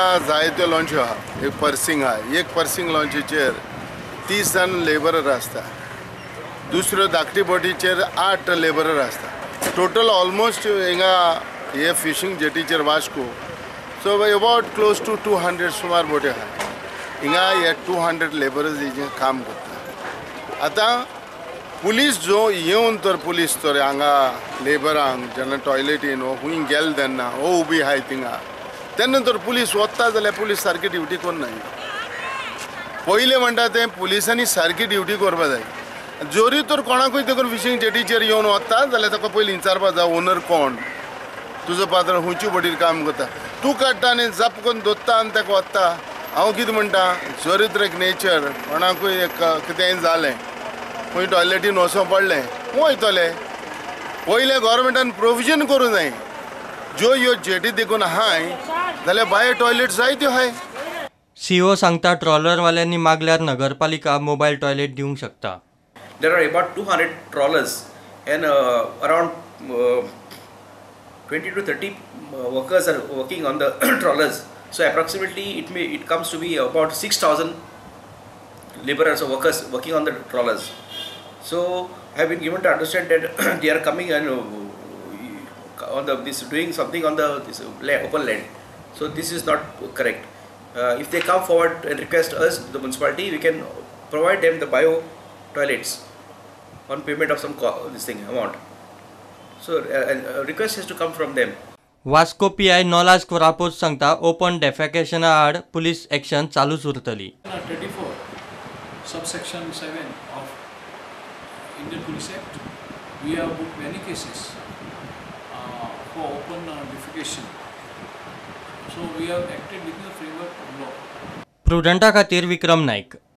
जायत्यो लॉन्च आहा एक पर्सिंग आहा एक पर्सिंग लॉन्चीचेर 30 जण लेबरर आसता दुसऱ्यो धाकटी बोटीचेर 8 लेबरर आसता टोटल ऑलमोस्ट हिंगा हे फिशिंग जेटीचेर Vasco so about close to 200 सुमार बोटी आहा हिंगा हे 200 लेबरर्स हेजें काम करता आतां पुलीस जो येवन तर पुलीस तर हांगा लेबरांक जेन्ना टॉयलेटीन वो खूंय गेले तेन्ना वो उबी आहाय थिंगा तेन्ना तर पुलीस वता जाल्यार पुलीस सारकी ड्युटी करना पयलें म्हणटा तें पुलिसांनी सारकी ड्युटी करपा जाय जोरी तर कोणाकूय देखून फिशींग जेटीचेर येवन वता जाल्यार ताका पयलीं विचारपा जाय ओनर कोण तुजो पात्र खंयची बोटीर काम करता तूं काडटा आनी जप करून दोत्ता आनी ताका वता हांव कितें म्हणटा जोरी तर एक नेचर कोणाकूय एक कितेंय जालें खंय टॉयलेटीन वचों पडलें वयतले पयलें गोवोरमेंटान प्रोविजन करूं जाय ज्यो ह्यो जेटी देखून आहाय जाल्यार भायर टॉयलेट जायत्यो आहाय सीओ सांगता ट्रॉलर वाल्यांनी मागल्यार नगरपालिका मोबाईल टॉयलेट दिवंक शकता. There are about 200 trawlers and around 20 to 30 workers are working on the trawlers. So approximately it comes to be about 6,000 laborers or workers working on the trawlers. So I have been given to understand that they are coming and on doing something on this open land. So this is not correct. If they come forward and request us, the municipality, we can provide them the bio toilets on payment of some amount. So a request has to come from them. Vasco PI नॉलाज कोरापोस सांगता open डेफेकेशना आड police action चालूच उरतली. 34 subsection 7 of Indian Police Act, we have booked many cases for open defecation. So we have acted within the framework of law. प्रुडंटा खातीर विक्रम नाईक.